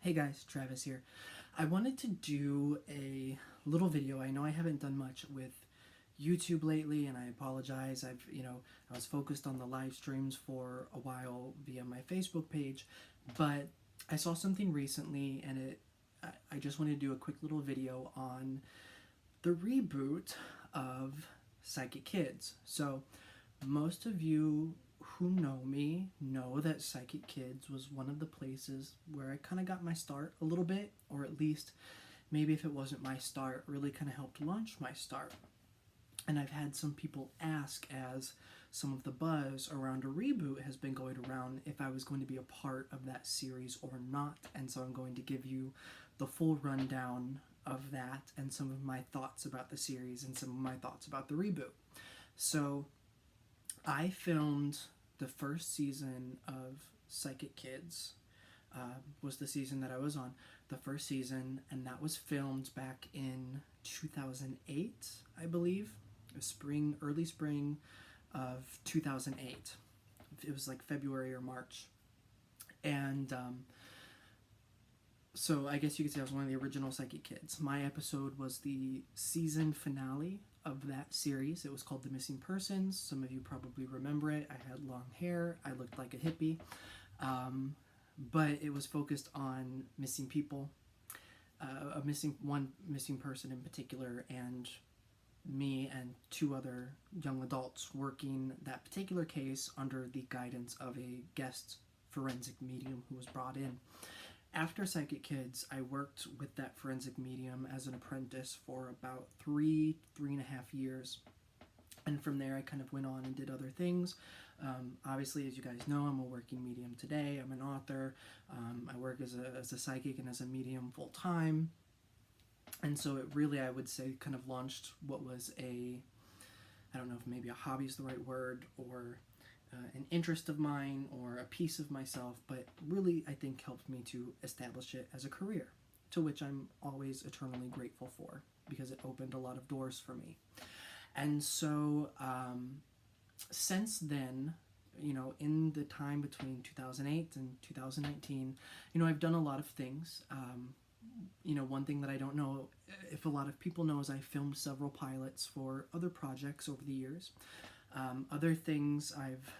Hey guys, Travis here. I wanted to do a little video. I know I haven't done much with YouTube lately, and I apologize. I was focused on the live streams for a while via my Facebook page, but I saw something recently, and I just wanted to do a quick little video on the reboot of Psychic Kids. So, most of you who know me know that Psychic Kids was one of the places where I kind of got my start a little bit, or at least maybe if it wasn't my start, really kind of helped launch my start. And I've had some people ask, as some of the buzz around a reboot has been going around, if I was going to be a part of that series or not. And so I'm going to give you the full rundown of that and some of my thoughts about the series and some of my thoughts about the reboot. So I filmed the first season of Psychic Kids, was the season that I was on, the first season, and that was filmed back in 2008, I believe. It was early spring of 2008. It was like February or March. And so I guess you could say I was one of the original Psychic Kids. My episode was the season finale of that series. It was called The Missing Persons. Some of you probably remember it. I had long hair. I looked like a hippie. But it was focused on missing people, one missing person in particular, and me and two other young adults working that particular case under the guidance of a guest forensic medium who was brought in. After Psychic Kids, I worked with that forensic medium as an apprentice for about 3.5 years. And from there, I kind of went on and did other things. Obviously, as you guys know, I'm a working medium today. I'm an author. I work as a psychic and as a medium full time. And so it really, I would say, kind of launched what was I don't know if maybe a hobby is the right word, or an interest of mine, or a piece of myself, but really I think helped me to establish it as a career, to which I'm always eternally grateful for, because it opened a lot of doors for me. And so since then, in the time between 2008 and 2019, I've done a lot of things. One thing that I don't know if a lot of people know is I filmed several pilots for other projects over the years. Other things I've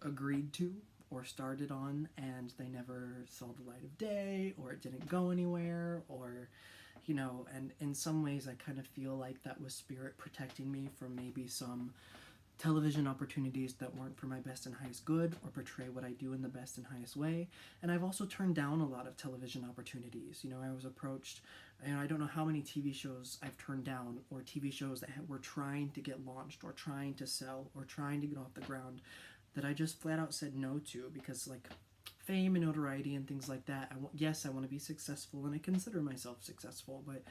agreed to or started on, and they never saw the light of day, or it didn't go anywhere, or and in some ways I kind of feel like that was spirit protecting me from maybe some television opportunities that weren't for my best and highest good, or portray what I do in the best and highest way. And I've also turned down a lot of television opportunities. I was approached, I don't know how many TV shows I've turned down, or TV shows that were trying to get launched, or trying to sell, or trying to get off the ground, that I just flat out said no to, because fame and notoriety and things like that, yes, I want to be successful, and I consider myself successful, but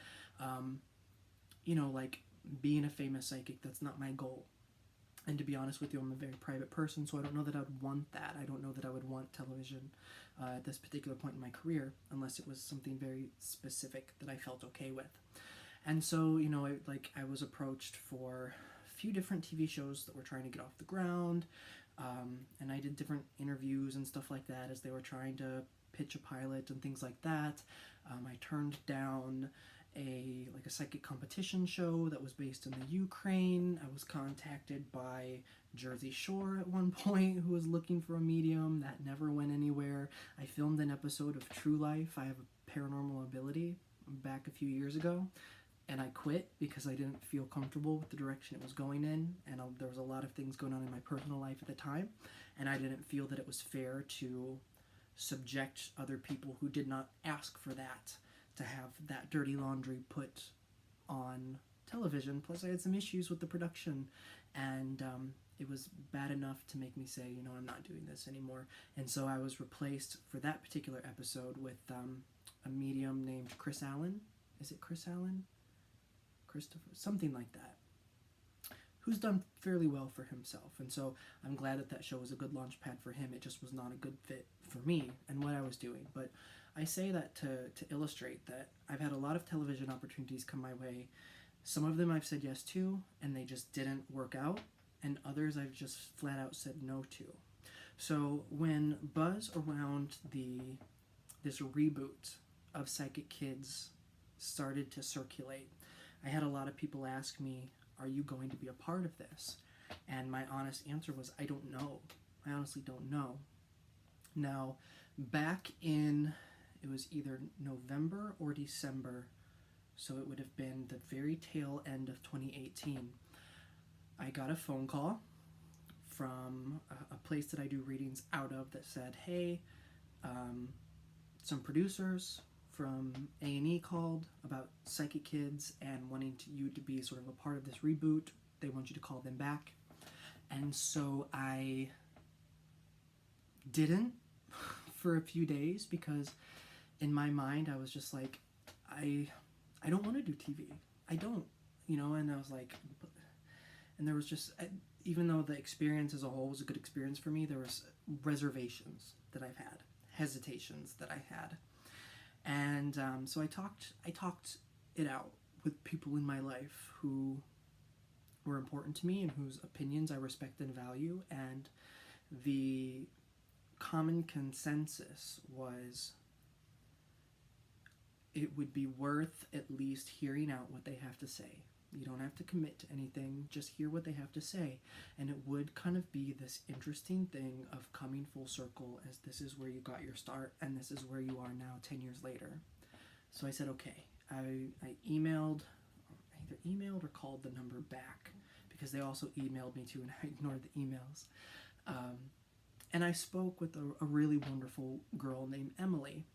being a famous psychic, that's not my goal. And to be honest with you, I'm a very private person, so I don't know that I would want that. I don't know that I would want television at this particular point in my career, unless it was something very specific that I felt okay with. And so, I was approached for a few different TV shows that were trying to get off the ground, and I did different interviews and stuff like that as they were trying to pitch a pilot and things like that. I turned down a psychic competition show that was based in the Ukraine. I was contacted by Jersey Shore at one point, who was looking for a medium. That never went anywhere. I filmed an episode of True Life, I Have a Paranormal Ability, back a few years ago, and I quit because I didn't feel comfortable with the direction it was going in, and there was a lot of things going on in my personal life at the time, and I didn't feel that it was fair to subject other people who did not ask for that to have that dirty laundry put on television. Plus, I had some issues with the production, and it was bad enough to make me say, I'm not doing this anymore. And so I was replaced for that particular episode with a medium named Chris Allen. Is it Chris Allen? Christopher? Something like that. Who's done fairly well for himself. And so I'm glad that show was a good launch pad for him. It just was not a good fit for me and what I was doing. But I say that to illustrate that I've had a lot of television opportunities come my way. Some of them I've said yes to, and they just didn't work out, and others I've just flat out said no to. So when buzz around the this reboot of Psychic Kids started to circulate. I had a lot of people ask me, are you going to be a part of this? And my honest answer was, I don't know. I honestly don't know. Now, back in, it was either November or December, so it would have been the very tail end of 2018, I got a phone call from a place that I do readings out of that said, hey, some producers from A&E called about Psychic Kids and wanting you to be sort of a part of this reboot. They want you to call them back. And so I didn't for a few days, because in my mind I was just like, I don't want to do TV. I don't, and I was like, and there was just, even though the experience as a whole was a good experience for me, there was reservations that I've had, hesitations that I had. And so I talked it out with people in my life who were important to me and whose opinions I respect and value. And the common consensus was it would be worth at least hearing out what they have to say. You don't have to commit to anything, just hear what they have to say. And it would kind of be this interesting thing of coming full circle, as this is where you got your start and this is where you are now 10 years later. So I said, okay. I either emailed or called the number back, because they also emailed me too, and I ignored the emails. And I spoke with a really wonderful girl named Emily,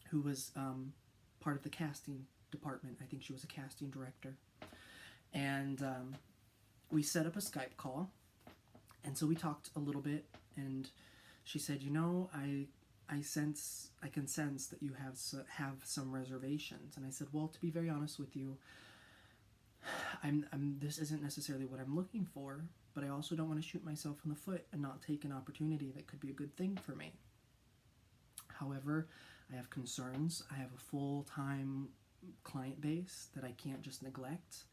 who was part of the casting department. I think she was a casting director. And we set up a Skype call, and so we talked a little bit, and she said, I can sense that you have some reservations. And I said, well, to be very honest with you, this isn't necessarily what I'm looking for, but I also don't want to shoot myself in the foot and not take an opportunity that could be a good thing for me. However, I have concerns. I have a full-time client base that I can't just neglect.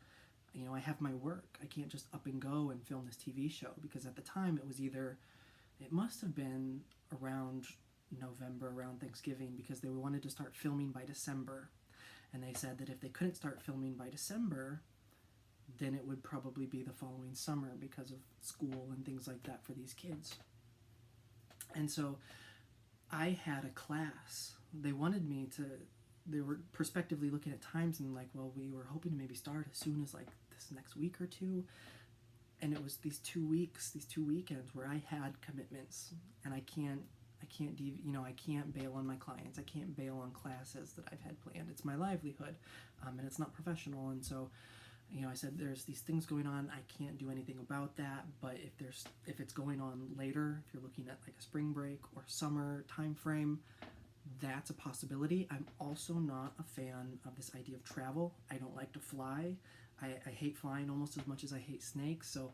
I have my work. I can't just up and go and film this TV show, because at the time it must have been around November, around Thanksgiving, because they wanted to start filming by December. And they said that if they couldn't start filming by December, then it would probably be the following summer because of school and things like that for these kids. And so I had a class. They wanted me to, they were prospectively looking at times and like, well, we were hoping to maybe start as soon as like this next week or two. And it was these 2 weeks, these 2 weekends where I had commitments, and I can't bail on my clients. I can't bail on classes that I've had planned. It's my livelihood, and it's not professional. And so, I said, there's these things going on. I can't do anything about that. But if it's going on later, if you're looking at like a spring break or summer time frame, that's a possibility. I'm also not a fan of this idea of travel. I don't like to fly. I hate flying almost as much as I hate snakes. So,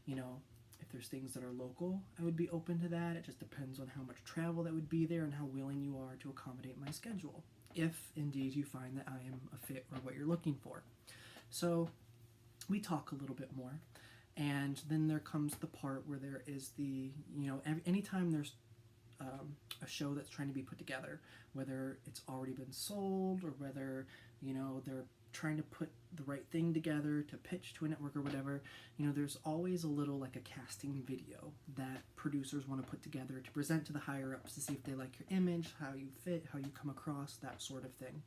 if there's things that are local, I would be open to that. It just depends on how much travel that would be there and how willing you are to accommodate my schedule, if indeed you find that I am a fit or what you're looking for. So we talk a little bit more, and then there comes the part where there is the, anytime there's a show that's trying to be put together, whether it's already been sold or whether, they're trying to put the right thing together to pitch to a network or whatever, there's always a little like a casting video that producers want to put together to present to the higher ups to see if they like your image, how you fit, how you come across, that sort of thing.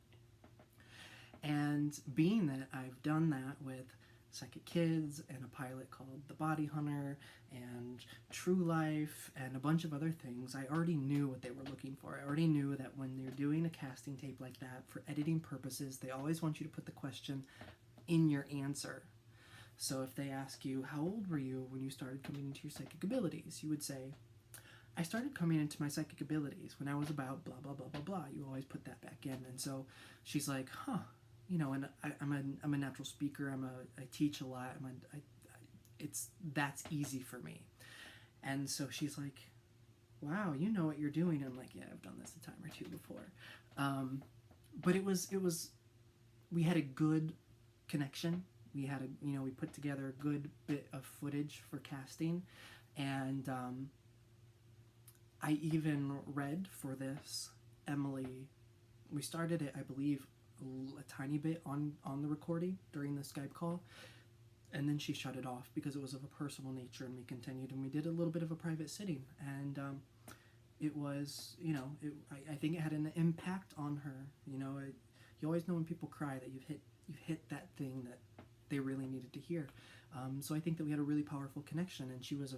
And being that I've done that with Psychic Kids and a pilot called The Body Hunter and True Life and a bunch of other things, I already knew what they were looking for. I already knew that when they're doing a casting tape like that, for editing purposes, they always want you to put the question in your answer. So if they ask you, how old were you when you started coming into your psychic abilities? You would say, I started coming into my psychic abilities when I was about blah, blah, blah, blah, blah. You always put that back in. And so she's like, huh. And I'm a natural speaker. I teach a lot. That's easy for me. And so she's like, wow, you know what you're doing. And I'm like, yeah, I've done this a time or two before. But it was, we had a good connection. We had we put together a good bit of footage for casting. And I even read for this Emily, we started it, I believe, a tiny bit on the recording during the Skype call, and then she shut it off because it was of a personal nature, and we continued, and we did a little bit of a private sitting, and it was, I think it had an impact on her. You always know when people cry that you've hit that thing that they really needed to hear. So I think that we had a really powerful connection, and she was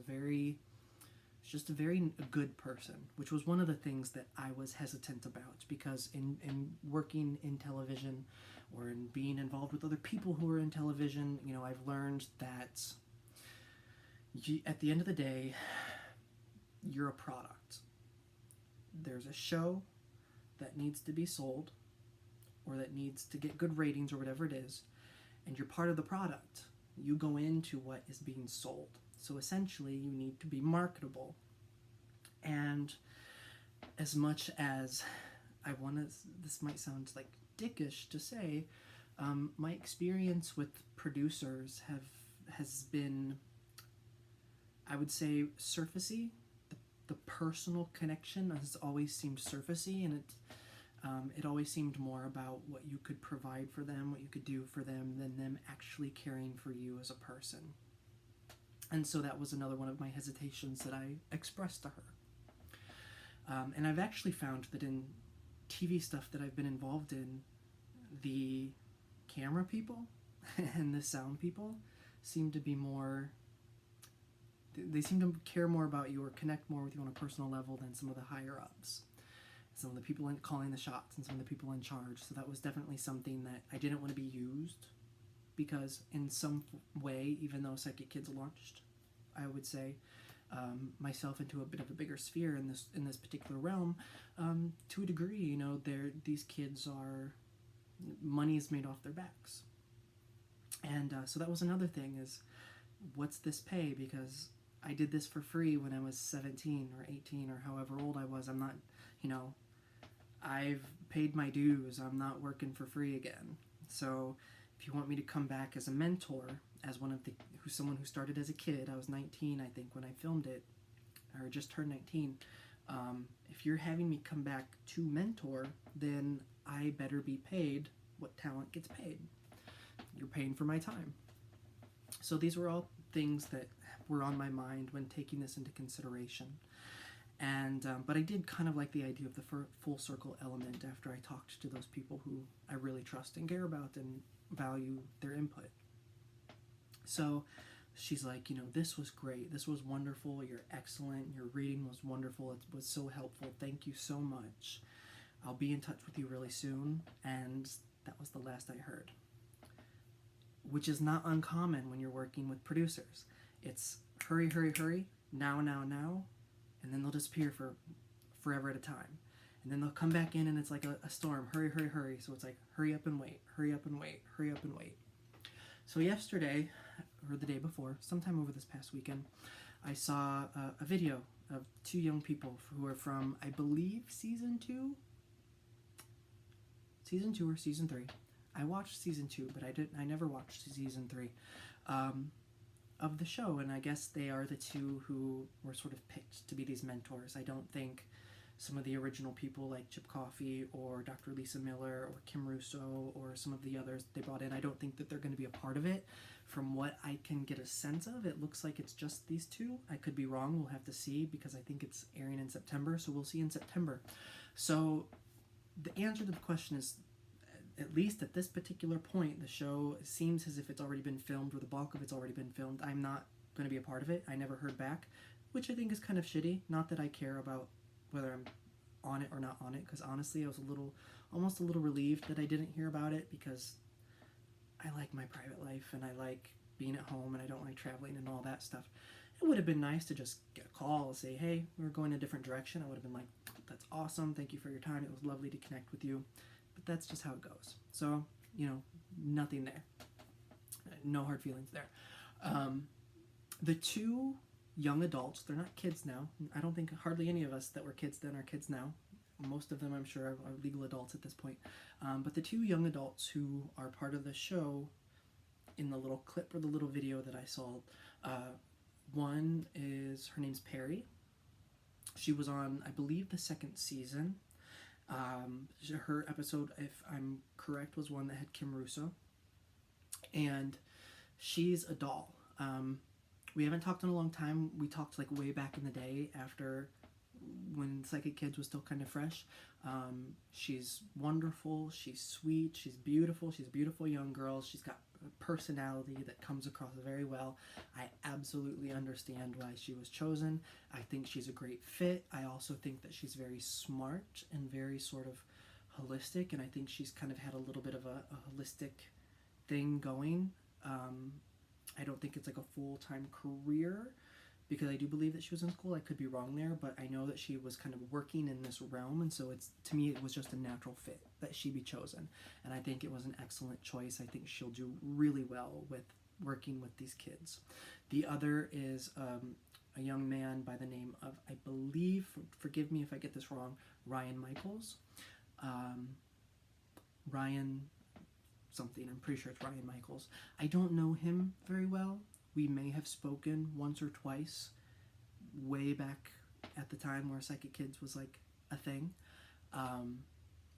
just a very good person, which was one of the things that I was hesitant about, because in working in television or in being involved with other people who are in television, I've learned that at the end of the day, you're a product. There's a show that needs to be sold or that needs to get good ratings or whatever it is, and you're part of the product. You go into what is being sold. So essentially, you need to be marketable. And as much as this might sound like dickish to say, my experience with producers has been, I would say, surfacey. The personal connection has always seemed surfacey, and it always seemed more about what you could provide for them, what you could do for them, than them actually caring for you as a person. And so that was another one of my hesitations that I expressed to her. And I've actually found that in TV stuff that I've been involved in, the camera people and the sound people seem to be more, they seem to care more about you or connect more with you on a personal level than some of the higher ups. Some of the people calling the shots and some of the people in charge. So that was definitely something that I didn't want to be used, because in some way, even though Psychic Kids launched, I would say, myself into a bit of a bigger sphere in this particular realm, to a degree, these kids are, money is made off their backs. And so that was another thing, is what's this pay? Because I did this for free when I was 17 or 18 or however old I was. I'm not, I've paid my dues. I'm not working for free again. So if you want me to come back as a mentor, as someone who started as a kid, I was 19, I think, when I filmed it, or just turned 19. If you're having me come back to mentor, then I better be paid what talent gets paid. You're paying for my time. So these were all things that were on my mind when taking this into consideration. And but I did kind of like the idea of the full circle element after I talked to those people who I really trust and care about and value their input. So she's like, this was great. This was wonderful. You're excellent. Your reading was wonderful. It was so helpful. Thank you so much. I'll be in touch with you really soon. And that was the last I heard, which is not uncommon when you're working with producers. It's hurry, hurry, hurry, now, now, now, and then they'll disappear for forever at a time. And then they'll come back in and it's like a storm, hurry, hurry, hurry. So it's like, hurry up and wait, hurry up and wait, hurry up and wait. So yesterday, or the day before, sometime over this past weekend, I saw a video of two young people who are from, I believe, season 2 or season 3. I watched season 2, but I never watched season 3 of the show, and I guess they are the two who were sort of picked to be these mentors. I don't think some of the original people like Chip Coffey or Dr. Lisa Miller or Kim Russo or some of the others they brought in, I don't think that they're going to be a part of it. From what I can get a sense of, it looks like it's just these two. I could be wrong, we'll have to see, because I think it's airing in September, so we'll see in September. So the answer to the question is, at least at this particular point, the show seems as if it's already been filmed, or the bulk of it's already been filmed. I'm not going to be a part of it. I never heard back, which I think is kind of shitty. Not that I care about whether I'm on it or not on it, because honestly I was almost a little relieved that I didn't hear about it, because I like my private life and I like being at home and I don't like traveling and all that stuff. It would have been nice to just get a call and say, hey, we're going a different direction. I would have been like, that's awesome, thank you for your time, it was lovely to connect with you. But that's just how it goes. So, nothing there. No hard feelings there. The two young adults, they're not kids now. I don't think hardly any of us that were kids then are kids now. Most of them, I'm sure, are legal adults at this point. But the two young adults who are part of the show, in the little clip or the little video that I saw, one is, her name's Perry. She was on, I believe, the second season. Her episode, if I'm correct, was one that had Kim Russo, and she's a doll. We haven't talked in a long time. We talked like way back in the day after when Psychic Kids was still kind of fresh. She's wonderful. She's sweet. She's beautiful. She's a beautiful young girl. She's got a personality that comes across very well. I absolutely understand why she was chosen. I think she's a great fit. I also think that she's very smart and very sort of holistic, and I think she's kind of had a little bit of a holistic thing going. I don't think it's like a full-time career because I do believe that she was in school. I could be wrong there, but I know that she was kind of working in this realm, and so it's, to me, it was just a natural fit that she be chosen, and I think it was an excellent choice. I think she'll do really well with working with these kids. The other is a young man by the name of, I believe, forgive me if I get this wrong, Ryan Michaels. Ryan something, I'm pretty sure it's Ryan Michaels. I don't know him very well. We may have spoken once or twice way back at the time where Psychic Kids was like a thing.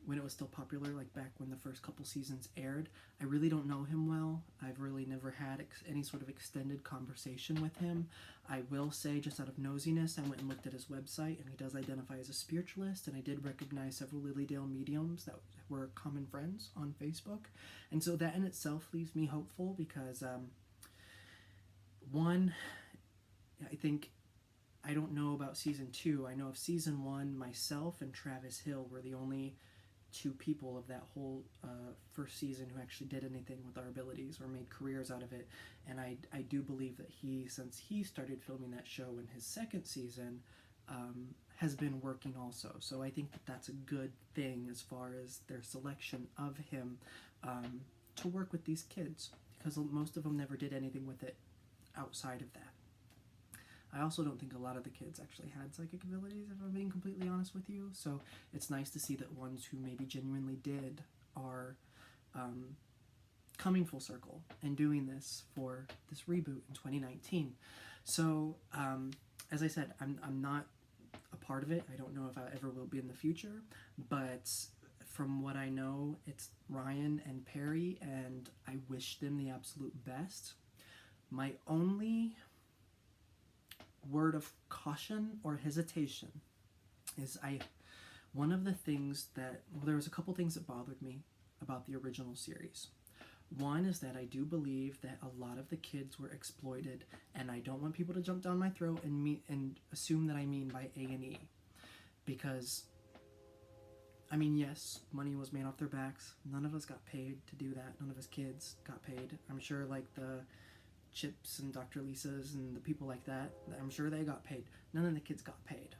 When it was still popular, like back when the first couple seasons aired. I really don't know him well. I've really never had any sort of extended conversation with him. I will say, just out of nosiness, I went and looked at his website, and he does identify as a spiritualist, and I did recognize several Lilydale mediums that were common friends on Facebook. And so that in itself leaves me hopeful because, one, I think, I don't know about season 2. I know of season 1, myself and Travis Hill were the only 2 people of that whole first season who actually did anything with our abilities or made careers out of it. And I do believe that since he started filming that show in his second season, has been working also. So I think that that's a good thing as far as their selection of him to work with these kids, because most of them never did anything with it outside of that. I also don't think a lot of the kids actually had psychic abilities, if I'm being completely honest with you. So it's nice to see that ones who maybe genuinely did are coming full circle and doing this for this reboot in 2019. So as I said, I'm not a part of it. I don't know if I ever will be in the future, but from what I know, it's Ryan and Perry, and I wish them the absolute best. My only word of caution or hesitation is one of the things that, well, there was a couple things that bothered me about the original series. One is that I do believe that a lot of the kids were exploited, and I don't want people to jump down my throat and assume that I mean by A&E, because I mean, yes, money was made off their backs. None of us got paid to do that. None of us kids got paid. I'm sure like the Chips and Dr. Lisa's and the people like that, I'm sure they got paid. None of the kids got paid.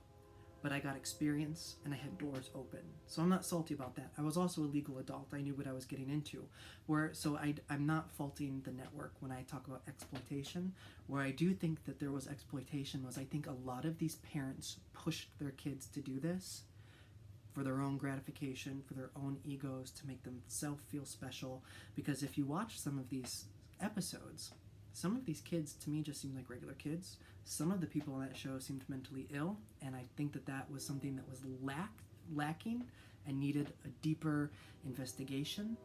But I got experience and I had doors open. So I'm not salty about that. I was also a legal adult. I knew what I was getting into. I'm not faulting the network when I talk about exploitation. Where I do think that there was exploitation was I think a lot of these parents pushed their kids to do this for their own gratification, for their own egos, to make themselves feel special. Because if you watch some of these episodes, some of these kids, to me, just seemed like regular kids. Some of the people on that show seemed mentally ill, and I think that that was something that was lacking and needed a deeper investigation.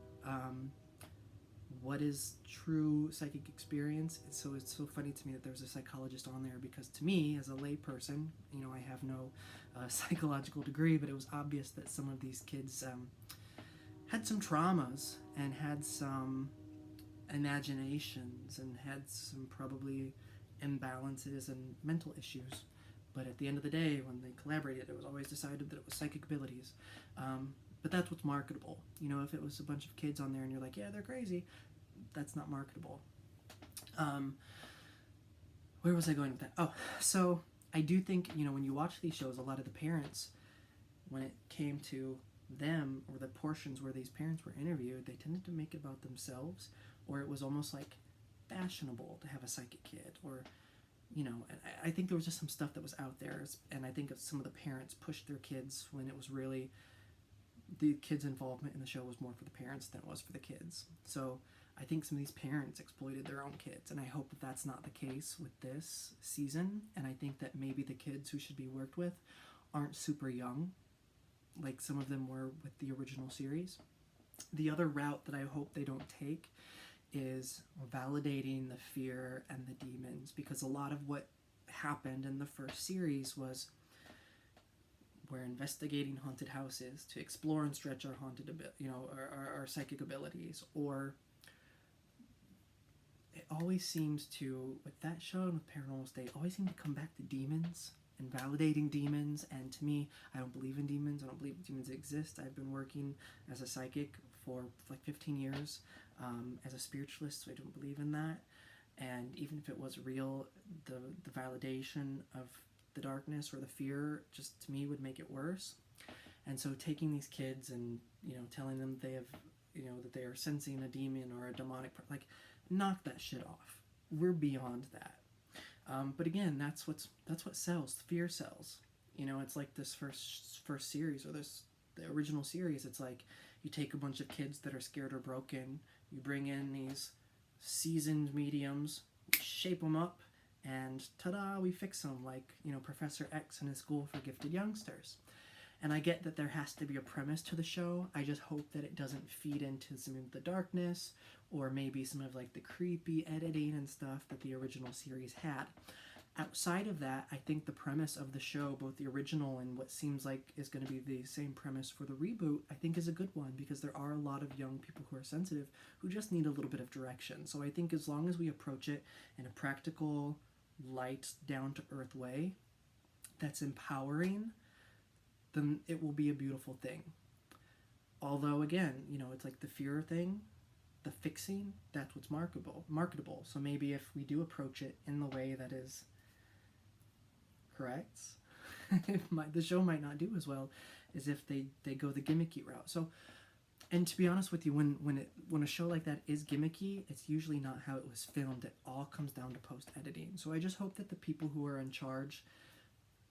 What is true psychic experience? It's so funny to me that there's a psychologist on there, because to me, as a lay person, I have no psychological degree, but it was obvious that some of these kids had some traumas and had some imaginations and had some probably imbalances and mental issues. But at the end of the day, when they collaborated, it was always decided that it was psychic abilities. But that's what's marketable. If it was a bunch of kids on there and you're like, yeah, they're crazy, that's not marketable. Where was I going with that? Oh, so I do think, when you watch these shows, a lot of the parents, when it came to them or the portions where these parents were interviewed, they tended to make it about themselves, or it was almost like fashionable to have a psychic kid, or I think there was just some stuff that was out there, and I think some of the parents pushed their kids when it was really the kids' involvement in the show was more for the parents than it was for the kids. So I think some of these parents exploited their own kids, and I hope that that's not the case with this season. And I think that maybe the kids who should be worked with aren't super young. like some of them were with the original series. The other route that I hope they don't take is validating the fear and the demons, because a lot of what happened in the first series was we're investigating haunted houses to explore and stretch our our psychic abilities. Or it always seems to, with that show and with Paranormal State, always seem to come back to demons and validating demons. And to me, I don't believe in demons. I don't believe demons exist. I've been working as a psychic for like 15 years, as a spiritualist, so I don't believe in that. And even if it was real, the validation of the darkness or the fear just to me would make it worse. And so taking these kids and telling them they have that they are sensing a demon or a demonic, like, knock that shit off. We're beyond that. But again, that's what sells. Fear sells. It's like this first series, or the original series. It's like you take a bunch of kids that are scared or broken, you bring in these seasoned mediums, shape them up, and ta-da, we fix them, like Professor X in his school for gifted youngsters. And I get that there has to be a premise to the show. I just hope that it doesn't feed into some of the darkness, or maybe some of like the creepy editing and stuff that the original series had. Outside of that, I think the premise of the show, both the original and what seems like is going to be the same premise for the reboot, I think is a good one, because there are a lot of young people who are sensitive who just need a little bit of direction. So I think as long as we approach it in a practical, light, down-to-earth way that's empowering, then it will be a beautiful thing. Although, again, it's like the fear thing, the fixing, that's what's marketable. So maybe if we do approach it in the way that is correct, the show might not do as well as if they go the gimmicky route. So, and to be honest with you, when a show like that is gimmicky, it's usually not how it was filmed. It all comes down to post-editing. So I just hope that the people who are in charge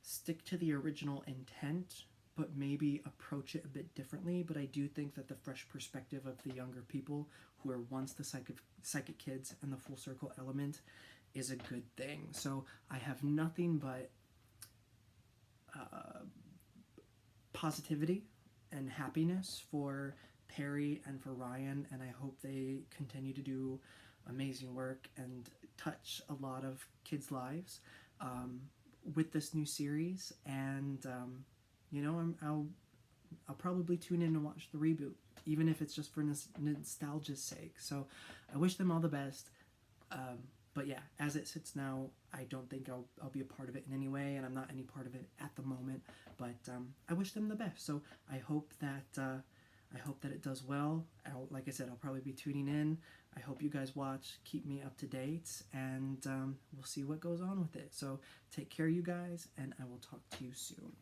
stick to the original intent, but maybe approach it a bit differently. But I do think that the fresh perspective of the younger people who are once the psychic kids and the full circle element is a good thing. So I have nothing but positivity and happiness for Perry and for Ryan, and I hope they continue to do amazing work and touch a lot of kids' lives with this new series. And I'll probably tune in and watch the reboot, even if it's just for nostalgia's sake. So I wish them all the best. But yeah, as it sits now, I don't think I'll be a part of it in any way, and I'm not any part of it at the moment. But I wish them the best. So I hope that it does well. Like I said, I'll probably be tuning in. I hope you guys watch. Keep me up to date, and we'll see what goes on with it. So take care, you guys, and I will talk to you soon.